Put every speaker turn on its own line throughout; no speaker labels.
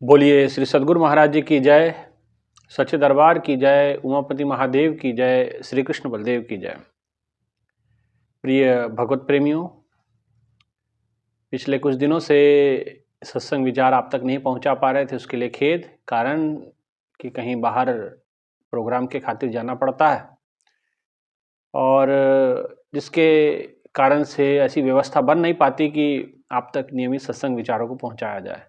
बोलिए श्री सद्गुरु महाराज जी की जय, सच्चे दरबार की जय, उमापति महादेव की जय, श्री कृष्ण बलदेव की जय। प्रिय भगवत प्रेमियों, पिछले कुछ दिनों से सत्संग विचार आप तक नहीं पहुंचा पा रहे थे, उसके लिए खेद। कारण कि कहीं बाहर प्रोग्राम के खातिर जाना पड़ता है और जिसके कारण से ऐसी व्यवस्था बन नहीं पाती कि आप तक नियमित सत्संग विचारों को पहुंचाया जाए।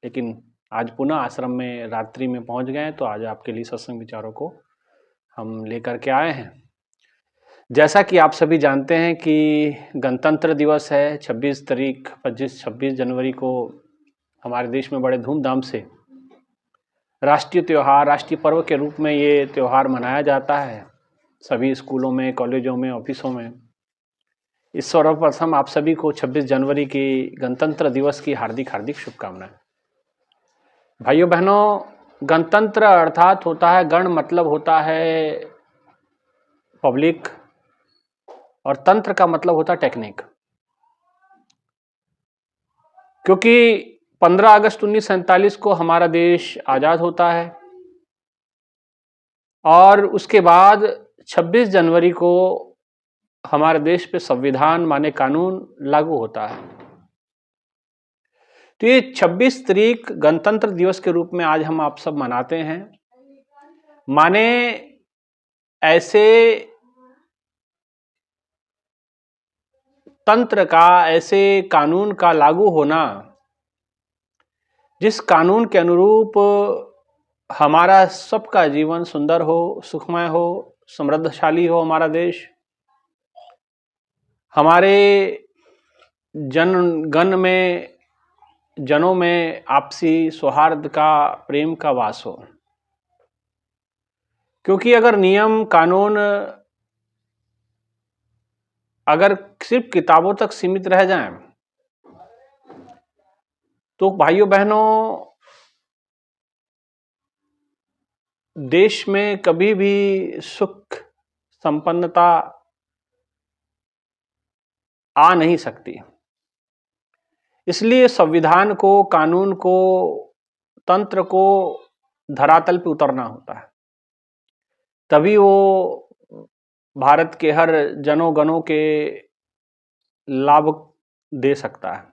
लेकिन आज पुनः आश्रम में रात्रि में पहुंच गए, तो आज आपके लिए सत्संग विचारों को हम लेकर के आए हैं। जैसा कि आप सभी जानते हैं कि गणतंत्र दिवस है 26 जनवरी को हमारे देश में बड़े धूमधाम से राष्ट्रीय त्यौहार, राष्ट्रीय पर्व के रूप में ये त्यौहार मनाया जाता है सभी स्कूलों में, कॉलेजों में, ऑफिसों में। इस सर्वप्रथम आप सभी को 26 जनवरी की गणतंत्र दिवस की हार्दिक हार्दिक शुभकामनाएं। भाइयों बहनों, गणतंत्र अर्थात होता है, गण मतलब होता है पब्लिक और तंत्र का मतलब होता है टेक्निक। क्योंकि 15 अगस्त 1947 को हमारा देश आज़ाद होता है और उसके बाद 26 जनवरी को हमारे देश पे संविधान माने कानून लागू होता है। तो ये 26 तारीख गणतंत्र दिवस के रूप में आज हम आप सब मनाते हैं। माने ऐसे तंत्र का, ऐसे कानून का लागू होना जिस कानून के अनुरूप हमारा सबका जीवन सुंदर हो, सुखमय हो, समृद्धशाली हो हमारा देश, हमारे जनों में आपसी सौहार्द का, प्रेम का वास हो। क्योंकि अगर नियम कानून अगर सिर्फ किताबों तक सीमित रह जाएं, तो भाइयों बहनों, देश में कभी भी सुख संपन्नता आ नहीं सकती। इसलिए संविधान को, कानून को, तंत्र को धरातल पे उतरना होता है, तभी वो भारत के हर जनों गणों के लाभ दे सकता है।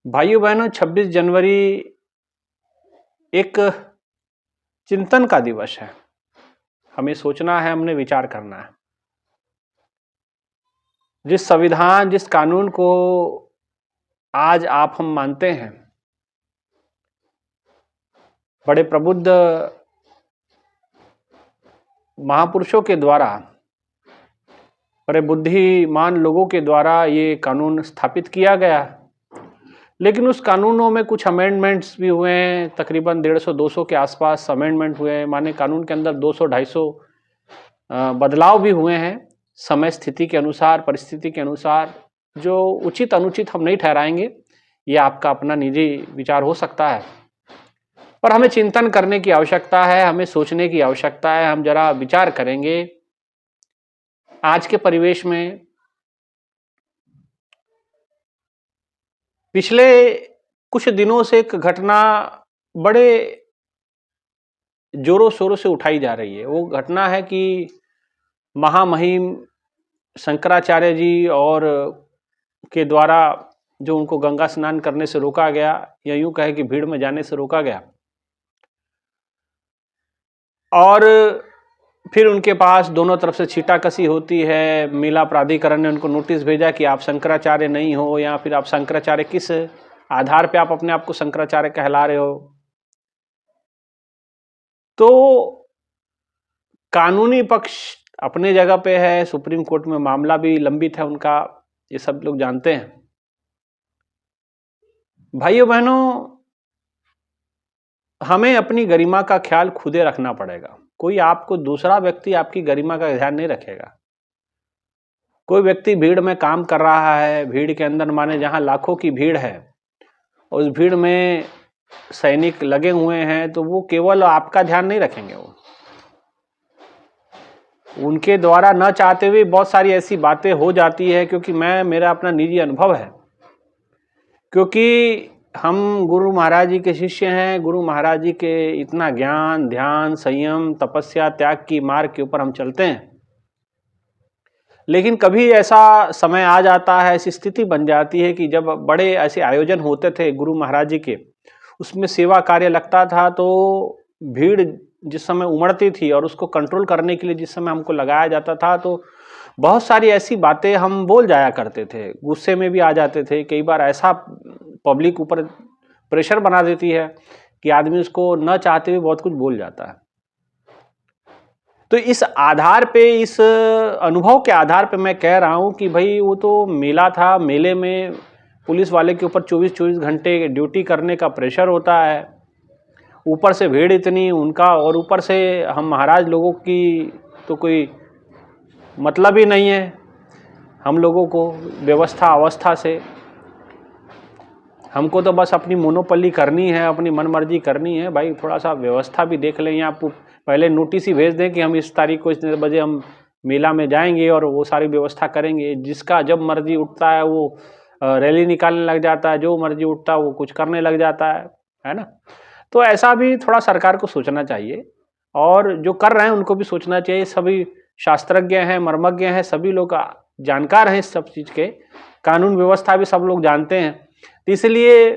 भाइयों बहनों, 26 जनवरी एक चिंतन का दिवस है। हमें सोचना है, हमने विचार करना है। जिस संविधान, जिस कानून को आज आप हम मानते हैं, बड़े प्रबुद्ध महापुरुषों के द्वारा, बड़े बुद्धिमान लोगों के द्वारा ये कानून स्थापित किया गया। लेकिन उस कानूनों में कुछ अमेंडमेंट्स भी हुए हैं, तकरीबन 150-200 के आसपास अमेंडमेंट हुए हैं। माने कानून के अंदर 200-250 बदलाव भी हुए हैं, समय स्थिति के अनुसार, परिस्थिति के अनुसार। जो उचित अनुचित हम नहीं ठहराएंगे, ये आपका अपना निजी विचार हो सकता है, पर हमें चिंतन करने की आवश्यकता है, हमें सोचने की आवश्यकता है। हम जरा विचार करेंगे आज के परिवेश में। पिछले कुछ दिनों से एक घटना बड़े जोरों शोरों से उठाई जा रही है। वो घटना है कि महामहिम शंकराचार्य जी और के द्वारा जो उनको गंगा स्नान करने से रोका गया, या यूं कहे कि भीड़ में जाने से रोका गया, और फिर उनके पास दोनों तरफ से छीटाकशी होती है। मेला प्राधिकरण ने उनको नोटिस भेजा कि आप शंकराचार्य नहीं हो, या फिर आप शंकराचार्य किस आधार पे आप अपने आप को शंकराचार्य कहला रहे हो। तो कानूनी पक्ष अपने जगह पे है, सुप्रीम कोर्ट में मामला भी लंबित है उनका, ये सब लोग जानते हैं। भाइयों बहनों, हमें अपनी गरिमा का ख्याल खुदे रखना पड़ेगा। कोई आपको, दूसरा व्यक्ति आपकी गरिमा का ध्यान नहीं रखेगा। कोई व्यक्ति भीड़ में काम कर रहा है, भीड़ के अंदर माने जहां लाखों की भीड़ है, उस भीड़ में सैनिक लगे हुए हैं, तो वो केवल आपका ध्यान नहीं रखेंगे। वो उनके द्वारा न चाहते हुए बहुत सारी ऐसी बातें हो जाती है। क्योंकि मेरा अपना निजी अनुभव है, क्योंकि हम गुरु महाराज जी के शिष्य हैं, गुरु महाराज जी के इतना ज्ञान, ध्यान, संयम, तपस्या, त्याग की मार्ग के ऊपर हम चलते हैं। लेकिन कभी ऐसा समय आ जाता है, ऐसी स्थिति बन जाती है कि जब बड़े ऐसे आयोजन होते थे गुरु महाराज जी के, उसमें सेवा कार्य लगता था, तो भीड़ जिस समय उमड़ती थी और उसको कंट्रोल करने के लिए जिस समय हमको लगाया जाता था, तो बहुत सारी ऐसी बातें हम बोल जाया करते थे, गुस्से में भी आ जाते थे। कई बार ऐसा पब्लिक ऊपर प्रेशर बना देती है कि आदमी उसको न चाहते हुए बहुत कुछ बोल जाता है। तो इस आधार पे, इस अनुभव के आधार पे मैं कह रहा हूं कि भाई वो तो मेला था, मेले में पुलिस वाले के ऊपर 24-24 घंटे ड्यूटी करने का प्रेशर होता है, ऊपर से भीड़ इतनी उनका, और ऊपर से हम महाराज लोगों की तो कोई मतलब ही नहीं है हम लोगों को व्यवस्था अवस्था से। हमको तो बस अपनी मोनोपली करनी है, अपनी मनमर्जी करनी है। भाई थोड़ा सा व्यवस्था भी देख लें, या पहले नोटिस ही भेज दें कि हम इस तारीख को इतने बजे हम मेला में जाएंगे और वो सारी व्यवस्था करेंगे। जिसका जब मर्जी उठता है वो रैली निकालने लग जाता है, जो मर्जी उठता है वो कुछ करने लग जाता है ना। तो ऐसा भी थोड़ा सरकार को सोचना चाहिए, और जो कर रहे हैं उनको भी सोचना चाहिए। सभी शास्त्रज्ञ हैं, मर्मज्ञ हैं, सभी लोग जानकार हैं इस सब चीज़ के, कानून व्यवस्था भी सब लोग जानते हैं। तो इसलिए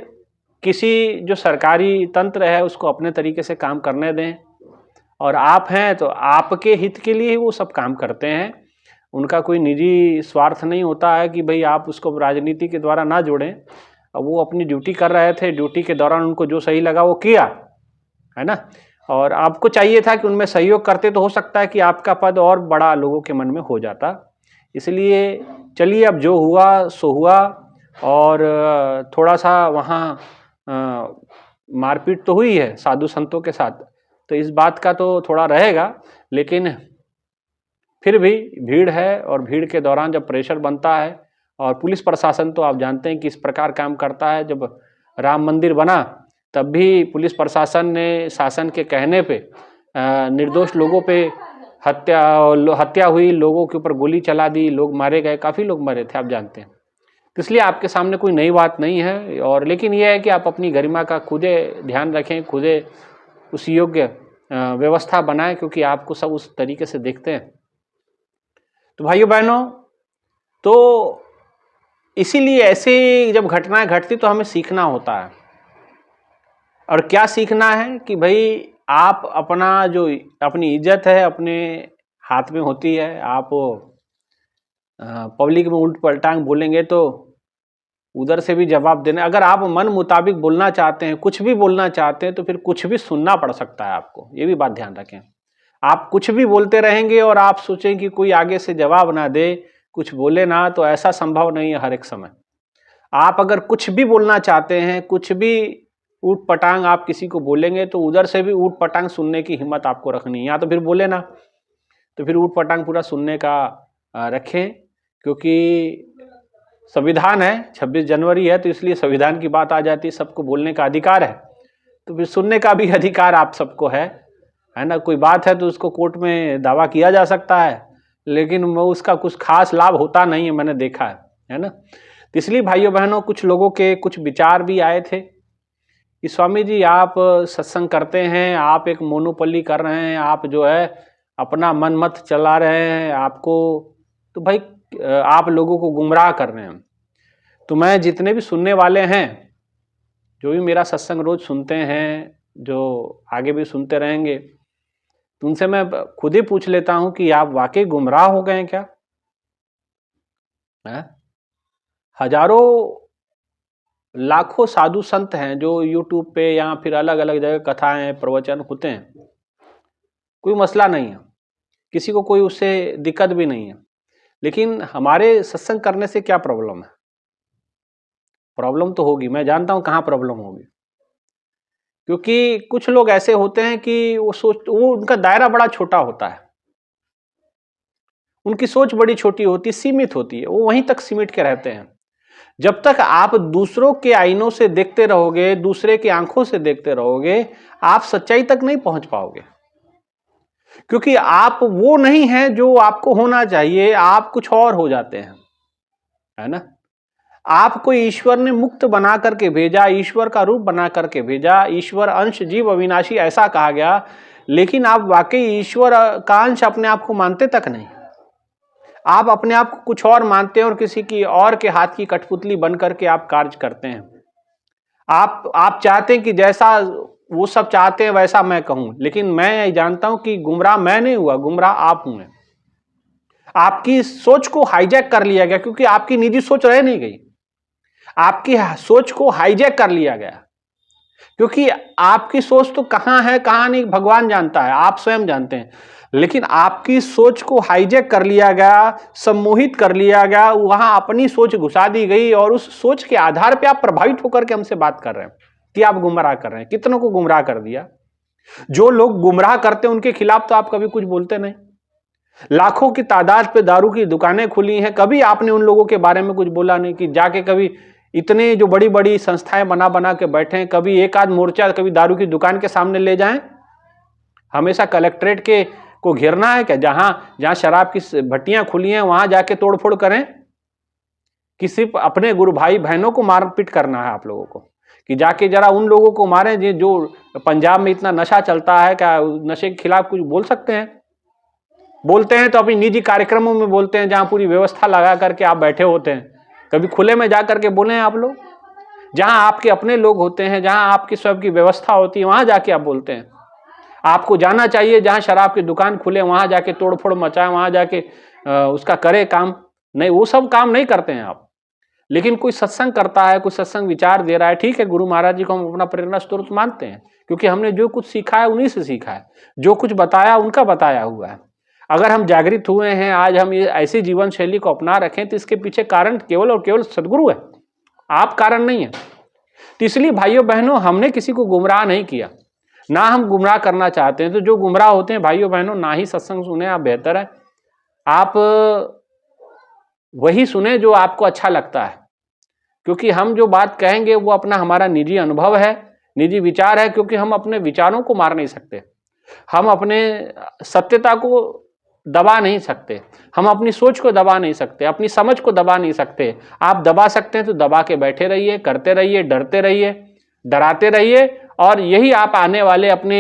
किसी जो सरकारी तंत्र है उसको अपने तरीके से काम करने दें, और आप हैं तो आपके हित के लिए ही वो सब काम करते हैं। उनका कोई निजी स्वार्थ नहीं होता है कि भाई आप उसको राजनीति के द्वारा ना जोड़ें। अब वो अपनी ड्यूटी कर रहे थे, ड्यूटी के दौरान उनको जो सही लगा वो किया, है ना। और आपको चाहिए था कि उनमें सहयोग करते, तो हो सकता है कि आपका पद और बड़ा लोगों के मन में हो जाता। इसलिए चलिए, अब जो हुआ सो हुआ, और थोड़ा सा वहाँ मारपीट तो हुई है साधु संतों के साथ, तो इस बात का तो थोड़ा रहेगा, लेकिन फिर भी भीड़ है, और भीड़ के दौरान जब प्रेशर बनता है, और पुलिस प्रशासन तो आप जानते हैं कि इस प्रकार काम करता है। जब राम मंदिर बना तब भी पुलिस प्रशासन ने शासन के कहने पे निर्दोष लोगों पे हत्या हुई, लोगों के ऊपर गोली चला दी, लोग मारे गए, काफ़ी लोग मरे थे, आप जानते हैं। तो इसलिए आपके सामने कोई नई बात नहीं है, और लेकिन यह है कि आप अपनी गरिमा का खुदे ध्यान रखें, खुदे उस योग्य व्यवस्था बनाएं, क्योंकि आपको सब उस तरीके से देखते हैं। तो भाइयों बहनों, तो इसीलिए ऐसे जब घटनाएं घटती तो हमें सीखना होता है। और क्या सीखना है कि भाई आप अपना जो अपनी इज्जत है अपने हाथ में होती है। आप पब्लिक में उल्ट पलटांग बोलेंगे तो उधर से भी जवाब देना। अगर आप मन मुताबिक बोलना चाहते हैं, कुछ भी बोलना चाहते हैं, तो फिर कुछ भी सुनना पड़ सकता है आपको, ये भी बात ध्यान रखें। आप कुछ भी बोलते रहेंगे और आप सोचें कि कोई आगे से जवाब ना दे, कुछ बोले ना, तो ऐसा संभव नहीं है हर एक समय। आप अगर कुछ भी बोलना चाहते हैं, कुछ भी ऊट पटांग आप किसी को बोलेंगे, तो उधर से भी ऊट पटांग सुनने की हिम्मत आपको रखनी है। या तो फिर बोले ना, तो फिर ऊट पटांग पूरा सुनने का रखें, क्योंकि संविधान है, 26 जनवरी है, तो इसलिए संविधान की बात आ जाती है। सबको बोलने का अधिकार है, तो फिर सुनने का भी अधिकार आप सबको है ना। कोई बात है तो उसको कोर्ट में दावा किया जा सकता है, लेकिन वो उसका कुछ खास लाभ होता नहीं है, मैंने देखा है ना। तो इसलिए भाइयों बहनों, कुछ लोगों के कुछ विचार भी आए थे कि स्वामी जी आप सत्संग करते हैं, आप एक मोनोपली कर रहे हैं, आप जो है अपना मन मत चला रहे हैं, आपको तो भाई आप लोगों को गुमराह कर रहे हैं। तो मैं जितने भी सुनने वाले हैं, जो भी मेरा सत्संग रोज सुनते हैं, जो आगे भी सुनते रहेंगे, तो उनसे मैं खुद ही पूछ लेता हूं कि आप वाकई गुमराह हो गए हैं क्या? हजारों लाखों साधु संत हैं जो यूट्यूब पे या फिर अलग अलग जगह कथाएं प्रवचन होते हैं, कोई मसला नहीं है, किसी को कोई उससे दिक्कत भी नहीं है। लेकिन हमारे सत्संग करने से क्या प्रॉब्लम है? प्रॉब्लम तो होगी, मैं जानता हूं कहां प्रॉब्लम होगी। क्योंकि कुछ लोग ऐसे होते हैं कि वो उनका दायरा बड़ा छोटा होता है, उनकी सोच बड़ी छोटी होती है, सीमित होती है, वो वहीं तक सिमट के रहते हैं। जब तक आप दूसरों के आईनों से देखते रहोगे, दूसरे की आंखों से देखते रहोगे, आप सच्चाई तक नहीं पहुंच पाओगे, क्योंकि आप वो नहीं है जो आपको होना चाहिए, आप कुछ और हो जाते हैं, है ना। आपको ईश्वर ने मुक्त बना करके भेजा, ईश्वर का रूप बना करके भेजा, ईश्वर अंश जीव अविनाशी ऐसा कहा गया, लेकिन आप वाकई ईश्वर का अंश अपने आप को मानते तक नहीं। आप अपने आप को कुछ और मानते हैं और किसी की और के हाथ की कठपुतली बन करके आप कार्य करते हैं। आप चाहते हैं कि जैसा वो सब चाहते हैं वैसा मैं कहूं, लेकिन मैं जानता हूं कि गुमराह मैं नहीं हुआ, गुमराह आप हुए। आपकी सोच को हाईजैक कर लिया गया, क्योंकि आपकी निजी सोच रह नहीं गई, आपकी सोच को हाईजैक कर लिया गया, क्योंकि आपकी सोच तो कहां है कहां नहीं भगवान जानता है, आप स्वयं जानते हैं, लेकिन आपकी सोच को हाईजैक कर लिया गया, सम्मोहित कर लिया गया, वहां अपनी सोच घुसा दी गई और उस सोच के आधार पर आप प्रभावित होकर के हमसे बात कर रहे हैं कि आप गुमराह कर रहे हैं। कितनों को गुमराह कर दिया। जो लोग गुमराह करते हैं उनके खिलाफ तो आप कभी कुछ बोलते नहीं। लाखों की तादाद पे दारू की दुकानें खुली हैं, कभी आपने उन लोगों के बारे में कुछ बोला नहीं कि जाके कभी इतने जो बड़ी बड़ी संस्थाएं बना बना के बैठे हैं, कभी एक आध मोर्चा कभी दारू की दुकान के सामने ले जाएं। हमेशा कलेक्ट्रेट के को घेरना है क्या? जहां जहां शराब की भट्टियां खुली हैं वहां जाके तोड़फोड़ करें कि सिर्फ अपने गुरु भाई बहनों को मारपीट करना है आप लोगों को, कि जाके जरा उन लोगों को मारें जो पंजाब में इतना नशा चलता है? क्या नशे के खिलाफ कुछ बोल सकते हैं? बोलते हैं तो अपनी निजी कार्यक्रमों में बोलते हैं, जहां पूरी व्यवस्था लगा करके आप बैठे होते हैं। कभी खुले में जा करके बोले हैं आप लोग? जहां आपके अपने लोग होते हैं, जहां आपकी सबकी व्यवस्था होती है, वहां जाके आप बोलते हैं। आपको जाना चाहिए जहां शराब की दुकान खुले वहां जाके तोड़फोड़ मचाए, वहां जाके उसका करे काम। नहीं, वो सब काम नहीं करते हैं आप। लेकिन कोई सत्संग करता है, कोई सत्संग विचार दे रहा है, ठीक है, गुरु महाराज जी को हम अपना प्रेरणा स्रोत मानते हैं, क्योंकि हमने जो कुछ सीखा है उन्हीं से सीखा है, जो कुछ बताया उनका बताया हुआ है। अगर हम जागृत हुए हैं, आज हम ये ऐसी जीवन शैली को अपना रखें, तो इसके पीछे कारण केवल और केवल सदगुरु है, आप कारण नहीं है। तो इसलिए भाइयों बहनों, हमने किसी को गुमराह नहीं किया, ना हम गुमराह करना चाहते हैं। तो जो गुमराह होते हैं भाइयों बहनों, ना ही सत्संग सुने आप, बेहतर है आप वही सुने जो आपको अच्छा लगता है, क्योंकि हम जो बात कहेंगे वो अपना हमारा निजी अनुभव है, निजी विचार है, क्योंकि हम अपने विचारों को मार नहीं सकते, हम अपने सत्यता को दबा नहीं सकते, हम अपनी सोच को दबा नहीं सकते, अपनी समझ को दबा नहीं सकते। आप दबा सकते हैं तो दबा के बैठे रहिए, करते रहिए, डरते रहिए, डराते रहिए, और यही आप आने वाले अपने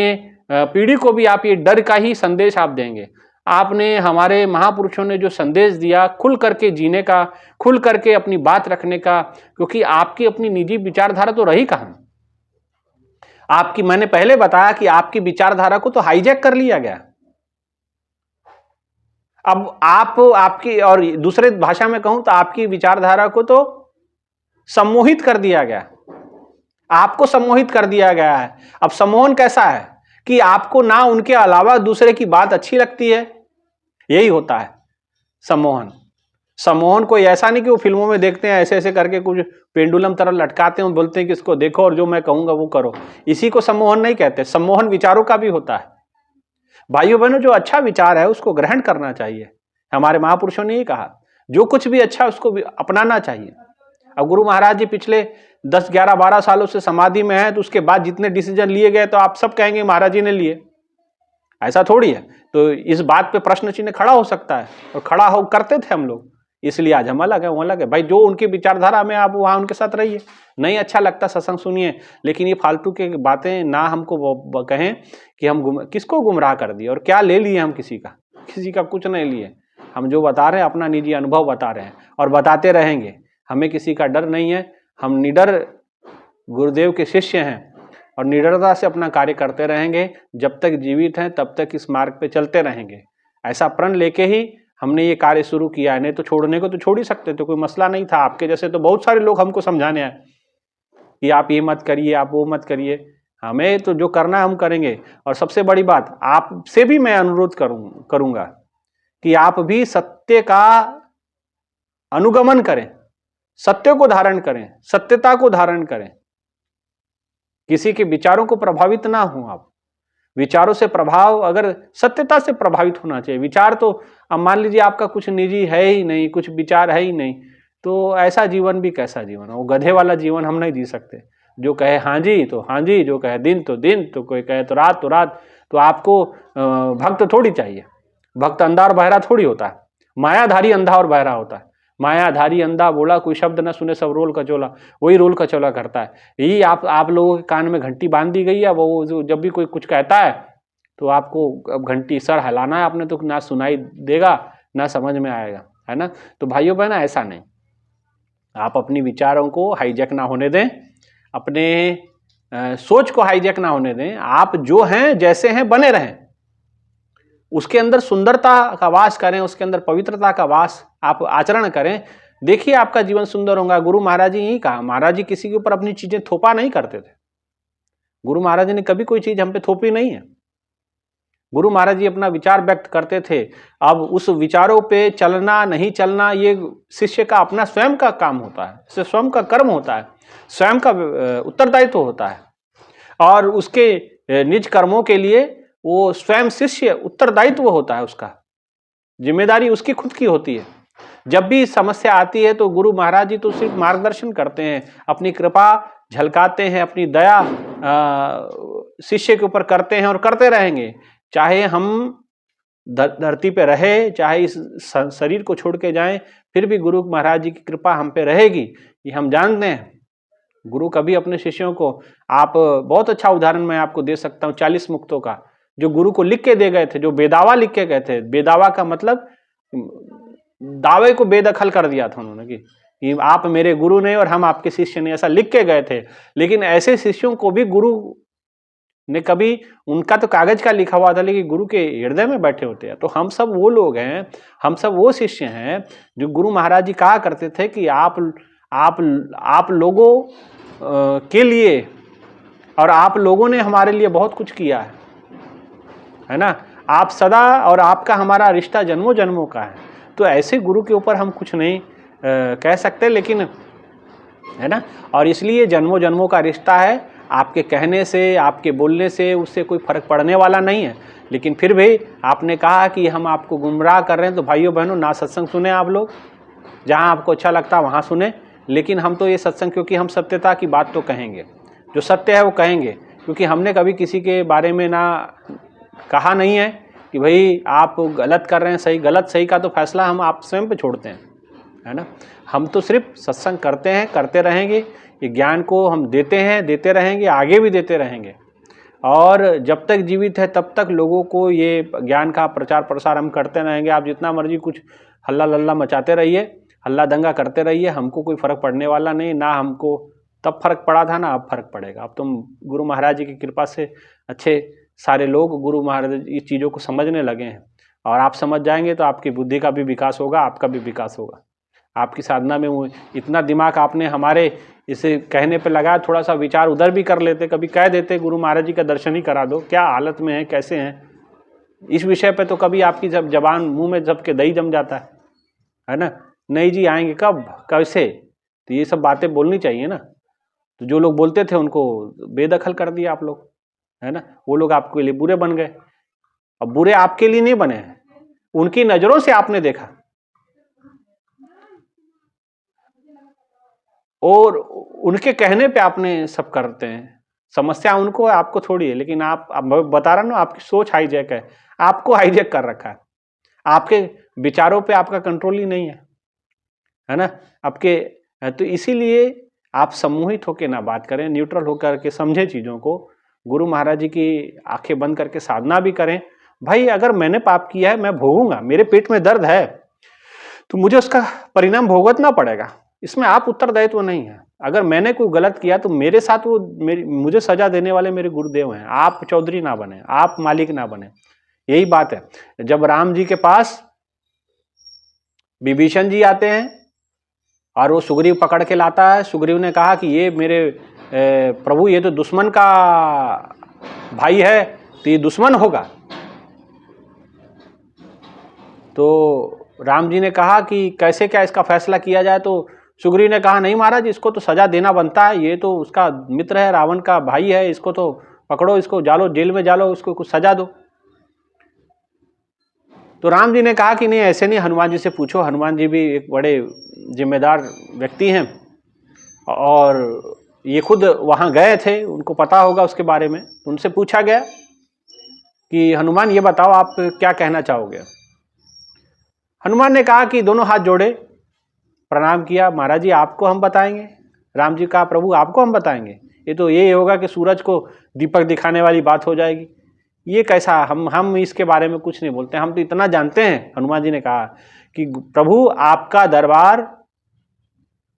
पीढ़ी को भी आप ये डर का ही संदेश आप देंगे। आपने, हमारे महापुरुषों ने जो संदेश दिया खुल करके जीने का, खुल करके अपनी बात रखने का, क्योंकि आपकी अपनी निजी विचारधारा तो रही कहां आपकी। मैंने पहले बताया कि आपकी विचारधारा को तो हाईजैक कर लिया गया। अब आपकी, और दूसरे भाषा में कहूं तो आपकी विचारधारा को तो सम्मोहित कर दिया गया, आपको सम्मोहित कर दिया गया है। अब सम्मोहन कैसा है कि आपको ना उनके अलावा दूसरे की बात अच्छी लगती है, यही होता है सम्मोहन। सम्मोहन कोई ऐसा नहीं कि वो फिल्मों में देखते हैं ऐसे ऐसे करके कुछ पेंडुलम तरह लटकाते हैं, बोलते हैं कि इसको देखो और जो मैं कहूंगा वो करो, इसी को सम्मोहन नहीं कहते। सम्मोहन विचारों का भी होता है। भाइयों बहनों, जो अच्छा विचार है उसको ग्रहण करना चाहिए। हमारे महापुरुषों ने ये कहा, जो कुछ भी अच्छा उसको भी अपनाना चाहिए। अब गुरु महाराज जी पिछले 10, 11, 12 सालों से समाधि में है, तो उसके बाद जितने डिसीजन लिए गए तो आप सब कहेंगे महाराज जी ने लिए, ऐसा थोड़ी है। तो इस बात पे प्रश्न चिन्ह खड़ा हो सकता है, और खड़ा हो करते थे हम लोग, इसलिए आज हम अलग है, वो अलग है। भाई जो उनकी विचारधारा में आप वहां उनके साथ रहिए, नहीं अच्छा लगता सत्संग सुनिए, लेकिन ये फालतू की बातें ना हमको कहें कि हम किसको गुमराह कर दिए और क्या ले लिए हम किसी का कुछ नहीं लिए। हम जो बता रहे हैं अपना निजी अनुभव बता रहे हैं, और बताते रहेंगे। हमें किसी का डर नहीं है, हम निडर गुरुदेव के शिष्य हैं, और निडरता से अपना कार्य करते रहेंगे। जब तक जीवित हैं तब तक इस मार्ग पे चलते रहेंगे। ऐसा प्रण लेके ही हमने ये कार्य शुरू किया है, नहीं तो छोड़ने को तो छोड़ ही सकते, तो कोई मसला नहीं था। आपके जैसे तो बहुत सारे लोग हमको समझाने आए कि आप ये मत करिए, आप वो मत करिए। हमें तो जो करना है हम करेंगे। और सबसे बड़ी बात, आपसे भी मैं अनुरोध करूंगा कि आप भी सत्य का अनुगमन करें, सत्य को धारण करें, सत्यता को धारण करें। किसी के विचारों को प्रभावित ना हो आप। विचारों से प्रभाव, अगर सत्यता से प्रभावित होना चाहिए। विचार तो, अब मान लीजिए आपका कुछ निजी है ही नहीं, कुछ विचार है ही नहीं, तो ऐसा जीवन भी कैसा जीवन है? वो गधे वाला जीवन हम नहीं जी सकते। जो कहे हाँ जी तो हाँ जी, जो कहे दिन तो दिन, तो कोई कहे तो रात तो रात। तो आपको भक्त थोड़ी चाहिए। भक्त अंधा और बहरा थोड़ी होता है, मायाधारी अंधा और बहरा होता है। मायाधारी अंधा बोला, कोई शब्द न सुने सब रोल कचोला, वही रोल कचोला करता है। यही आप लोगों के कान में घंटी बांध दी गई है। वो जब भी कोई कुछ कहता है तो आपको अब घंटी सर हिलाना है आपने, तो ना सुनाई देगा ना समझ में आएगा, है ना। तो भाइयों बहनों ऐसा नहीं, आप अपनी विचारों को हाईजैक ना होने दें, अपने सोच को हाईजैक ना होने दें। आप जो हैं जैसे हैं बने रहें, उसके अंदर सुंदरता का वास करें, उसके अंदर पवित्रता का वास आप आचरण करें। देखिए आपका जीवन सुंदर होगा। गुरु महाराज जी यही कहा, महाराज जी किसी के ऊपर अपनी चीजें थोपा नहीं करते थे। गुरु महाराज जी ने कभी कोई चीज हम पे थोपी नहीं है। गुरु महाराज जी अपना विचार व्यक्त करते थे। अब उस विचारों पे चलना नहीं चलना ये शिष्य का अपना स्वयं का काम होता है, इससे स्वयं का कर्म होता है, स्वयं का उत्तरदायित्व होता है। और उसके निज कर्मों के लिए वो स्वयं शिष्य उत्तरदायित्व होता है, उसका जिम्मेदारी उसकी खुद की होती है। जब भी समस्या आती है तो गुरु महाराज जी तो सिर्फ मार्गदर्शन करते हैं, अपनी कृपा झलकाते हैं, अपनी दया शिष्य के ऊपर करते हैं और करते रहेंगे। चाहे हम धरती पे रहे, चाहे इस शरीर को छोड़ के जाएं, फिर भी गुरु महाराज जी की कृपा हम पे रहेगी, ये हम जानते हैं। गुरु कभी अपने शिष्यों को, आप बहुत अच्छा उदाहरण मैं आपको दे सकता हूँ 40 मुक्तों का, जो गुरु को लिख के दे गए थे, जो बेदावा लिख के गए थे। बेदावा का मतलब दावे को बेदखल कर दिया था उन्होंने कि आप मेरे गुरु नहीं और हम आपके शिष्य नहीं, ऐसा लिख के गए थे। लेकिन ऐसे शिष्यों को भी गुरु ने कभी, उनका तो कागज का लिखा हुआ था, लेकिन गुरु के हृदय में बैठे होते हैं। तो हम सब वो लोग हैं, हम सब वो शिष्य हैं जो गुरु महाराज जी कहा करते थे कि आप लोगों के लिए, और आप लोगों ने हमारे लिए बहुत कुछ किया है ना। आप सदा, और आपका हमारा रिश्ता जन्मों जन्मों का है। तो ऐसे गुरु के ऊपर हम कुछ नहीं कह सकते, लेकिन है ना। और इसलिए जन्मों जन्मों का रिश्ता है, आपके कहने से, आपके बोलने से उससे कोई फर्क पड़ने वाला नहीं है। लेकिन फिर भी आपने कहा कि हम आपको गुमराह कर रहे हैं, तो भाइयों बहनों ना सत्संग सुने आप लोग, जहां आपको अच्छा लगता है वहां सुने। लेकिन हम तो ये सत्संग, क्योंकि हम सत्यता की बात तो कहेंगे, जो सत्य है वो कहेंगे, क्योंकि हमने कभी किसी के बारे में ना कहा नहीं है कि भाई आप गलत कर रहे हैं, सही गलत सही का तो फैसला हम आप स्वयं पे छोड़ते हैं, है ना। हम तो सिर्फ सत्संग करते हैं, करते रहेंगे, ये ज्ञान को हम देते हैं, देते रहेंगे, आगे भी देते रहेंगे। और जब तक जीवित है तब तक लोगों को ये ज्ञान का प्रचार प्रसार हम करते रहेंगे। आप जितना मर्जी कुछ हल्ला लल्ला मचाते रहिए, हल्ला दंगा करते रहिए, हमको कोई फर्क पड़ने वाला नहीं। ना हमको तब फर्क पड़ा था, ना अब फर्क पड़ेगा। अब तुम गुरु महाराज जी की कृपा से अच्छे सारे लोग गुरु महाराज इस चीज़ों को समझने लगे हैं, और आप समझ जाएंगे तो आपकी बुद्धि का भी विकास होगा, आपका भी विकास होगा। आपकी साधना में वो इतना दिमाग आपने हमारे इसे कहने पे लगा, थोड़ा सा विचार उधर भी कर लेते, कभी कह देते गुरु महाराज जी का दर्शन ही करा दो, क्या हालत में है, कैसे हैं, इस विषय पे तो कभी आपकी जब जबान मुंह में जब के दही जम जाता है ना। नहीं जी आएंगे कब, कैसे, तो ये सब बातें बोलनी चाहिए ना। तो जो लोग बोलते थे उनको बेदखल कर दिया आप लोग, है ना। वो लोग आपके लिए बुरे बन गए। अब बुरे आपके लिए नहीं बने हैं, उनकी नजरों से आपने देखा, और उनके कहने पे आपने सब करते हैं। समस्या उनको है, आपको थोड़ी है। लेकिन आप बता रहा ना, आपकी सोच हाईजैक है, आपको हाईजैक कर रखा है, आपके विचारों पे आपका कंट्रोल ही नहीं है ना आपके। तो इसीलिए आप सम्मोहित होकर ना बात करें, न्यूट्रल होकर के समझें चीज़ों को। गुरु महाराज जी की आंखें बंद करके साधना भी करें। भाई अगर मैंने पाप किया है, मैं भोगूंगा, मेरे पेट में दर्द है तो मुझे उसका परिणाम भुगतना पड़ेगा, इसमें आप उत्तरदायित्व नहीं है। अगर मैंने कोई गलत किया तो मेरे साथ वो मुझे सजा देने वाले मेरे गुरुदेव हैं। आप चौधरी ना बने, आप मालिक ना बने, यही बात है। जब राम जी के पास विभीषण जी आते हैं और वो सुग्रीव पकड़ के लाता है, सुग्रीव ने कहा कि ये मेरे प्रभु ये तो दुश्मन का भाई है, तो ये दुश्मन होगा। तो राम जी ने कहा कि कैसे क्या इसका फैसला किया जाए। तो सुग्रीव ने कहा नहीं महाराज, इसको तो सजा देना बनता है, ये तो उसका मित्र है, रावण का भाई है, इसको तो पकड़ो, इसको जालो, जेल में जालो, उसको कुछ सजा दो। तो राम जी ने कहा कि नहीं ऐसे नहीं, हनुमान जी से पूछो। हनुमान जी भी एक बड़े जिम्मेदार व्यक्ति हैं और ये खुद वहां गए थे, उनको पता होगा उसके बारे में। उनसे पूछा गया कि हनुमान ये बताओ आप क्या कहना चाहोगे। हनुमान ने कहा कि दोनों हाथ जोड़े प्रणाम किया, महाराज जी आपको हम बताएंगे। राम जी कहा प्रभु आपको हम बताएंगे, ये तो ये होगा कि सूरज को दीपक दिखाने वाली बात हो जाएगी। ये कैसा, हम इसके बारे में कुछ नहीं बोलते, हम तो इतना जानते हैं। हनुमान जी ने कहा कि प्रभु आपका दरबार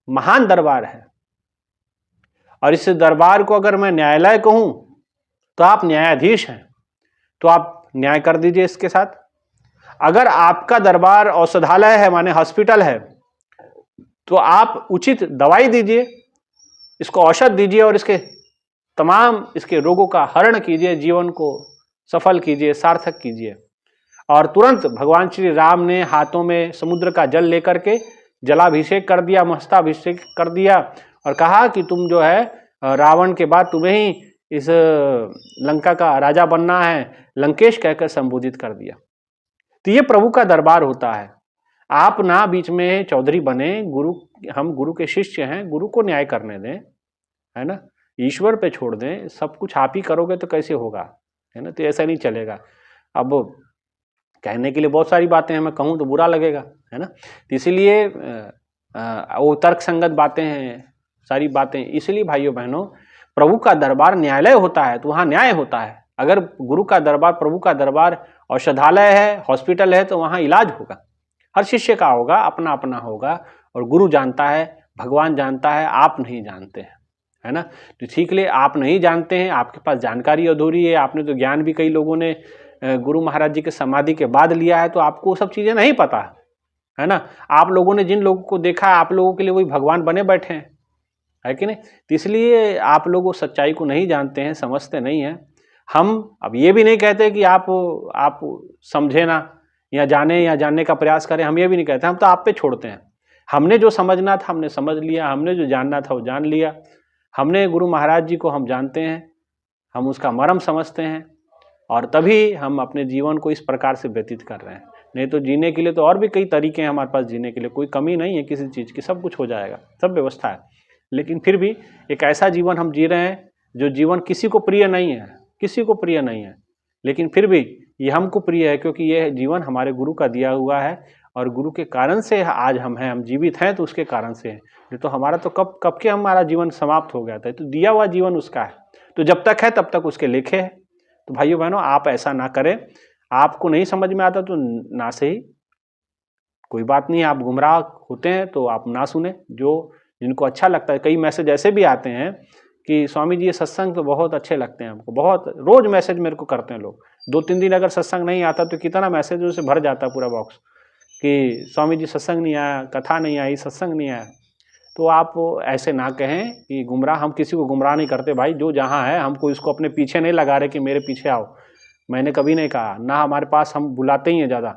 महान दरबार है, और इस दरबार को अगर मैं न्यायालय कहूं तो आप न्यायाधीश हैं, तो आप न्याय कर दीजिए इसके साथ। अगर आपका दरबार औषधालय है, माने हॉस्पिटल है, तो आप उचित दवाई दीजिए, इसको औषध दीजिए और इसके तमाम इसके रोगों का हरण कीजिए, जीवन को सफल कीजिए, सार्थक कीजिए। और तुरंत भगवान श्री राम ने हाथों में समुद्र का जल लेकर के जलाभिषेक कर दिया, मस्तकाभिषेक कर दिया, और कहा कि तुम जो है रावण के बाद तुम्हें ही इस लंका का राजा बनना है, लंकेश कहकर संबोधित कर दिया। तो ये प्रभु का दरबार होता है। आप ना बीच में चौधरी बने, गुरु, हम गुरु के शिष्य हैं, गुरु को न्याय करने दें, है ना, ईश्वर पे छोड़ दें। सब कुछ आप ही करोगे तो कैसे होगा, है ना, तो ऐसा नहीं चलेगा। अब कहने के लिए बहुत सारी बातें हैं, मैं कहूँ तो बुरा लगेगा, है ना, तो इसीलिए वो तर्क संगत बातें हैं सारी बातें। इसलिए भाइयों बहनों, प्रभु का दरबार न्यायालय होता है तो वहाँ न्याय होता है। अगर गुरु का दरबार, प्रभु का दरबार औषधालय है, हॉस्पिटल है, तो वहाँ इलाज होगा, हर शिष्य का होगा, अपना अपना होगा। और गुरु जानता है, भगवान जानता है, आप नहीं जानते हैं, है ना। तो ठीक ले, आप नहीं जानते हैं, आपके पास जानकारी अधूरी है, आपने तो ज्ञान भी कई लोगों ने गुरु महाराज जी के समाधि के बाद लिया है, तो आपको वो सब चीज़ें नहीं पता है ना। आप लोगों ने जिन लोगों को देखा है, आप लोगों के लिए वही भगवान बने बैठे हैं, है कि नहीं। तो इसलिए आप लोग उस सच्चाई को नहीं जानते हैं, समझते नहीं हैं। हम अब ये भी नहीं कहते कि आप समझे ना, या जाने, या जानने का प्रयास करें, हम ये भी नहीं कहते। हम तो आप पे छोड़ते हैं। हमने जो समझना था हमने समझ लिया, हमने जो जानना था वो जान लिया। हमने गुरु महाराज जी को हम जानते हैं, हम उसका मर्म समझते हैं, और तभी हम अपने जीवन को इस प्रकार से व्यतीत कर रहे हैं। नहीं तो जीने के लिए तो और भी कई तरीके हैं हमारे पास, जीने के लिए कोई कमी नहीं है किसी चीज़ की, सब कुछ हो जाएगा, सब व्यवस्था है। लेकिन फिर भी एक ऐसा जीवन हम जी रहे हैं जो जीवन किसी को प्रिय नहीं है, किसी को प्रिय नहीं है, लेकिन फिर भी ये हमको प्रिय है, क्योंकि ये जीवन हमारे गुरु का दिया हुआ है, और गुरु के कारण से आज हम हैं, हम जीवित हैं तो उसके कारण से हैं। नहीं तो हमारा तो कब के हमारा जीवन समाप्त हो गया था। तो दिया हुआ जीवन उसका है, तो जब तक है तब तक उसके लेखे है। तो भाइयों बहनों, आप ऐसा ना करें। आपको नहीं समझ में आता तो ना सही, कोई बात नहीं, आप गुमराह होते हैं तो आप ना सुने। जो जिनको अच्छा लगता है, कई मैसेज ऐसे भी आते हैं कि स्वामी जी ये सत्संग तो बहुत अच्छे लगते हैं हमको, बहुत रोज मैसेज मेरे को करते हैं लोग। 2-3 दिन अगर सत्संग नहीं आता तो कितना मैसेज उनसे भर जाता है पूरा बॉक्स, कि स्वामी जी सत्संग नहीं आया, कथा नहीं आई, सत्संग नहीं आया। तो आप ऐसे ना कहें कि गुमराह, हम किसी को गुमराह नहीं करते भाई। जो जहाँ है, हमको इसको अपने पीछे नहीं लगा रहे कि मेरे पीछे आओ, मैंने कभी नहीं कहा ना। हमारे पास हम बुलाते ही हैं ज़्यादा,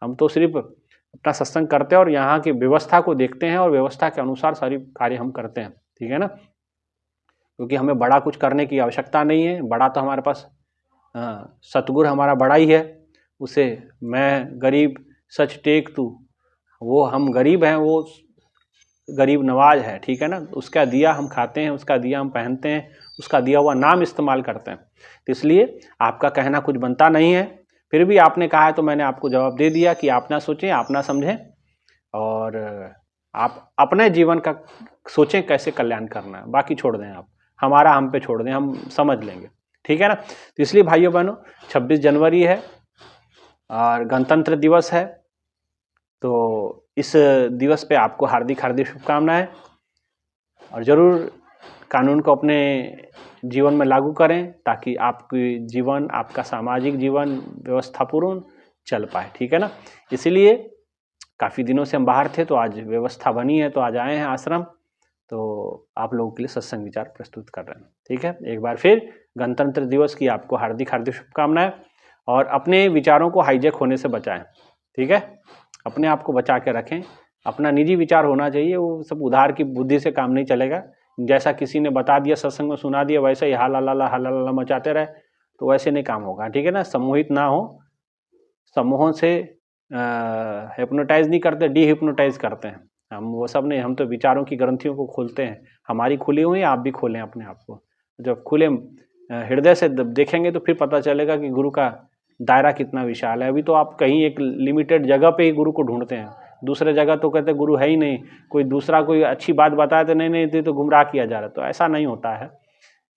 हम तो सिर्फ अपना सत्संग करते हैं और यहाँ की व्यवस्था को देखते हैं, और व्यवस्था के अनुसार सारी कार्य हम करते हैं, ठीक है ना। क्योंकि हमें बड़ा कुछ करने की आवश्यकता नहीं है। बड़ा तो हमारे पास सतगुरु हमारा बड़ा ही है, उसे मैं गरीब सच टेक तू, वो हम गरीब हैं, वो गरीब नवाज है, ठीक है ना। उसका दिया हम खाते हैं, उसका दिया हम पहनते हैं, उसका दिया हुआ नाम इस्तेमाल करते हैं। तो इसलिए आपका कहना कुछ बनता नहीं है, फिर भी आपने कहा है तो मैंने आपको जवाब दे दिया कि आप ना सोचें, आप ना समझें, और आप अपने जीवन का सोचें कैसे कल्याण करना है, बाकी छोड़ दें आप, हमारा हम पे छोड़ दें, हम समझ लेंगे, ठीक है ना। तो इसलिए भाइयों बहनों, 26 जनवरी है और गणतंत्र दिवस है, तो इस दिवस पे आपको हार्दिक हार्दिक शुभकामनाएं, और ज़रूर कानून को अपने जीवन में लागू करें ताकि आपकी जीवन, आपका सामाजिक जीवन व्यवस्थापूर्ण चल पाए, ठीक है ना। इसीलिए काफ़ी दिनों से हम बाहर थे, तो आज व्यवस्था बनी है तो आज आए हैं आश्रम, तो आप लोगों के लिए सत्संग विचार प्रस्तुत कर रहे हैं, ठीक है। एक बार फिर गणतंत्र दिवस की आपको हार्दिक हार्दिक शुभकामनाएं, और अपने विचारों को हाईजैक होने से बचाएं, ठीक है। अपने आप को बचा के रखें, अपना निजी विचार होना चाहिए, वो सब उधार की बुद्धि से काम नहीं चलेगा। जैसा किसी ने बता दिया, सत्संग में सुना दिया, वैसे ही हालाला मचाते रहे तो वैसे नहीं काम होगा, ठीक है ना। सम्मोहित ना हो, समूहों से हिप्नोटाइज नहीं करते, डी हिप्नोटाइज करते हैं हम, वो सब नहीं। हम तो विचारों की ग्रंथियों को खोलते हैं, हमारी खुली हुई है, आप भी खोलें अपने आप को। जब खुले हृदय से देखेंगे तो फिर पता चलेगा कि गुरु का दायरा कितना विशाल है। अभी तो आप कहीं एक लिमिटेड जगह पे ही गुरु को ढूंढते हैं, दूसरे जगह तो कहते गुरु है ही नहीं, कोई दूसरा कोई अच्छी बात बताए तो नहीं नहीं तो गुमराह किया जा रहा है। तो ऐसा नहीं होता है,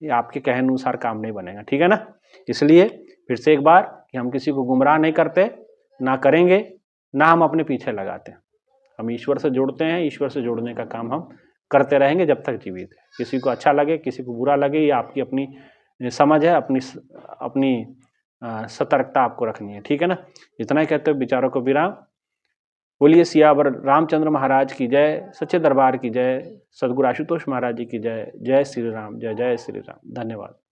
ये आपके कहे अनुसार काम नहीं बनेगा, ठीक है ना। इसलिए फिर से एक बार कि हम किसी को गुमराह नहीं करते, ना करेंगे, ना हम अपने पीछे लगाते हैं। हम ईश्वर से जुड़ते हैं, ईश्वर से जुड़ने का काम हम करते रहेंगे जब तक जीवित है। किसी को अच्छा लगे, किसी को बुरा लगे, ये आपकी अपनी समझ है, अपनी सतर्कता आपको रखनी है, ठीक है ना। इतना ही कहते हुए विचारों को विराम। बोलिए सियावर रामचंद्र महाराज की जय, सच्चे दरबार की जय, सदगुरु आशुतोष महाराज जी की जय। जय श्री राम, जय जय श्री राम। धन्यवाद।